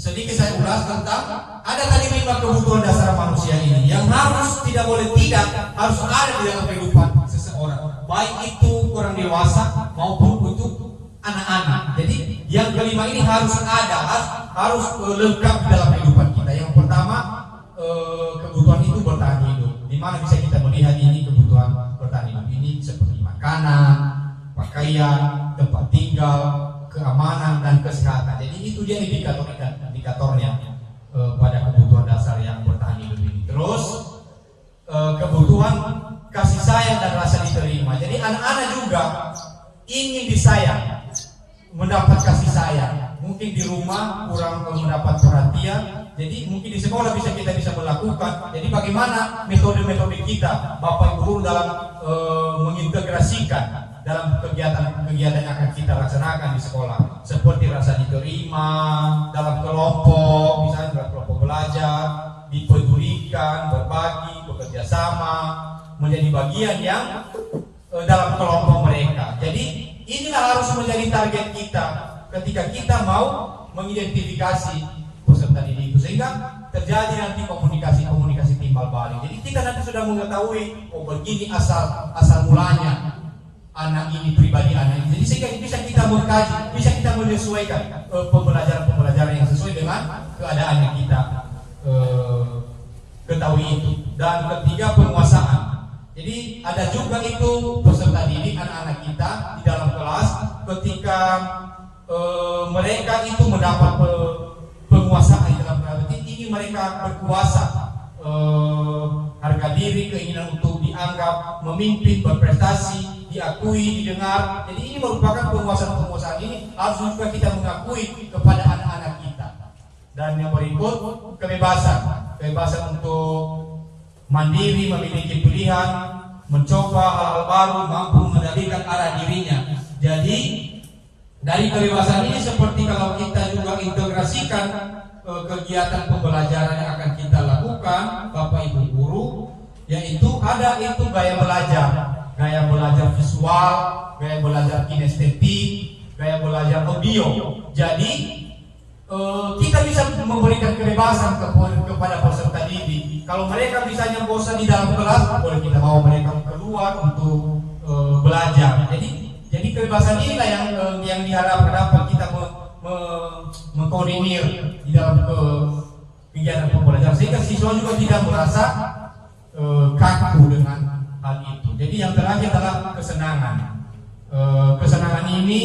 sedikit saya ulas tentang ada tadi 5 kebutuhan dasar manusia ini yang harus tidak boleh tidak harus ada di dalam kehidupan seseorang, baik itu orang dewasa maupun untuk anak-anak. Jadi yang kelima ini harus ada, harus lengkap di dalam kehidupan kita. Yang pertama kebutuhan itu bertahan hidup. Di mana bisa kita melihat ini kebutuhan bertahan hidup ini seperti makanan, pakaian, tempat tinggal, keamanan dan kesehatan. Jadi itu dia indikatornya pada kebutuhan dasar yang bertahan hidup ini. Terus kebutuhan kasih sayang dan rasa diterima. Jadi anak-anak juga ingin disayang, mendapat kasih sayang. Mungkin di rumah kurang mendapat perhatian. Jadi mungkin di sekolah kita bisa melakukan. Jadi bagaimana metode-metode kita Bapak Ibu guru dalam mengintegrasikan dalam kegiatan-kegiatan yang akan kita laksanakan di sekolah, seperti rasa diterima dalam kelompok, misalnya dalam kelompok belajar, dipedulikan, berbagi, bekerja sama, menjadi bagian yang dalam kelompok mereka. Jadi inilah harus menjadi target kita ketika kita mau mengidentifikasi peserta didik itu, sehingga terjadi nanti komunikasi timbal balik. Jadi kita nanti sudah mengetahui, oh begini asal mulanya anak ini, pribadi anak ini. Jadi sehingga bisa kita mengkaji, bisa kita menyesuaikan pembelajaran yang sesuai dengan keadaan yang kita ketahui itu. Dan ketiga, penguasaan. Jadi ada juga itu peserta didik anak-anak kita di dalam kelas ketika mereka itu mendapat penguasaan di dalam kelas. Ini mereka berkuasa, harga diri, keinginan untuk dianggap memimpin, berprestasi, diakui, didengar. Jadi ini merupakan penguasaan ini harus juga kita mengakui kepada anak-anak kita. Dan yang berikut, kebebasan untuk mandiri, memiliki pilihan, mencoba hal baru, mampu mengendalikan arah dirinya. Jadi dari kebebasan ini, seperti kalau kita juga integrasikan kegiatan pembelajaran yang akan kita lakukan, Bapak Ibu guru, yaitu ada itu gaya belajar visual, gaya belajar kinestetik, gaya belajar audio. Jadi kita bisa memberikan kebebasan kepada peserta didik. Kalau mereka misalnya bosan di dalam kelas, boleh kita bawa mereka keluar untuk belajar. Jadi kebebasan inilah yang diharapkan dapat kita mengkoordinir di dalam kegiatan pembelajaran, sehingga siswa juga tidak merasa kaku dengan hal itu. Jadi yang terakhir adalah kesenangan. Kesenangan ini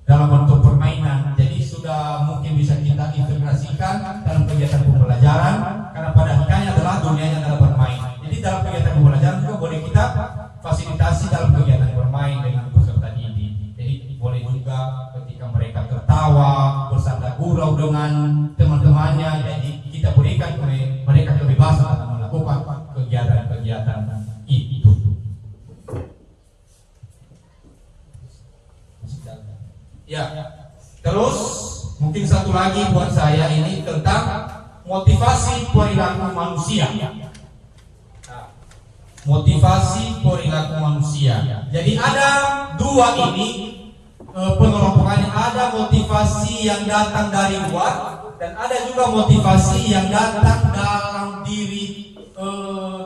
dalam bentuk permainan. Jadi sudah mungkin bisa kita integrasikan dalam kegiatan pembelajaran, karena pada akhirnya adalah dunianya adalah bermain. Jadi dalam kegiatan pembelajaran juga boleh kita fasilitasi dalam kegiatan bermain dengan peserta didik. Jadi boleh juga ketika mereka tertawa, bersanda gurau dengan teman-temannya. Jadi kita berikan mereka kebebasan untuk melakukan kegiatan-kegiatan itu. Ya, terus mungkin satu lagi buat saya ini tentang motivasi perilaku manusia. Motivasi perilaku manusia. Jadi ada dua ini pengelompokannya, ada motivasi yang datang dari luar dan ada juga motivasi yang datang dalam diri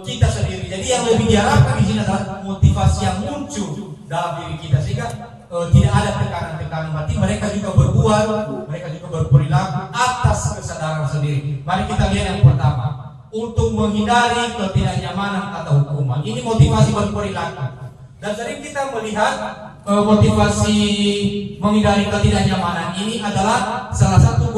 kita sendiri. Jadi yang lebih diharapkan di sini adalah motivasi yang muncul dalam diri kita, sehingga tidak ada tekanan-tekanan. Berarti mereka juga berbuat, mereka juga berperilaku atas kesadaran sendiri. Mari kita lihat yang pertama, untuk menghindari ketidaknyamanan atau hukuman. Ini motivasi berperilaku. Dan sering kita melihat motivasi menghindari ketidaknyamanan ini adalah salah satu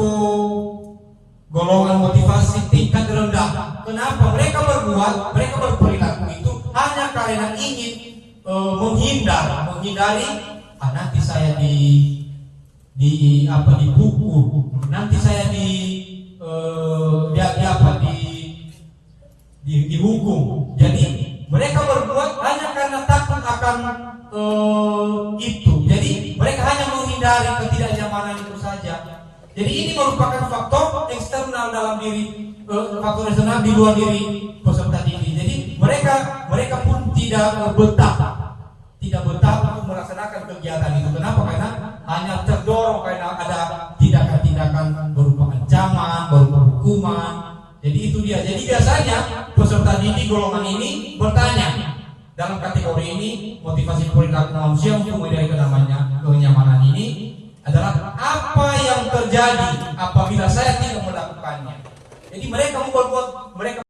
golongan motivasi tingkat rendah. Kenapa? Mereka berbuat, mereka berperilaku itu hanya karena ingin menghindari. Nanti saya dipukul, nanti saya dihukum. Jadi mereka berbuat hanya karena takut akan itu. Jadi mereka hanya menghindari ketidaknyamanan itu saja. Jadi ini merupakan faktor eksternal dalam diri, faktor eksternal di luar diri peserta didik. Jadi mereka pun tidak betah untuk melaksanakan kegiatan itu. Kenapa? Karena hanya terdorong karena ada tindakan-tindakan berupa ancaman, berupa hukuman. Jadi itu dia. Jadi biasanya peserta didik golongan ini bertanya dalam kategori ini, motivasi perilaku manusia untuk menghindari kenyamanan ini adalah apa yang terjadi apabila saya tidak melakukannya. Jadi mereka membuat mereka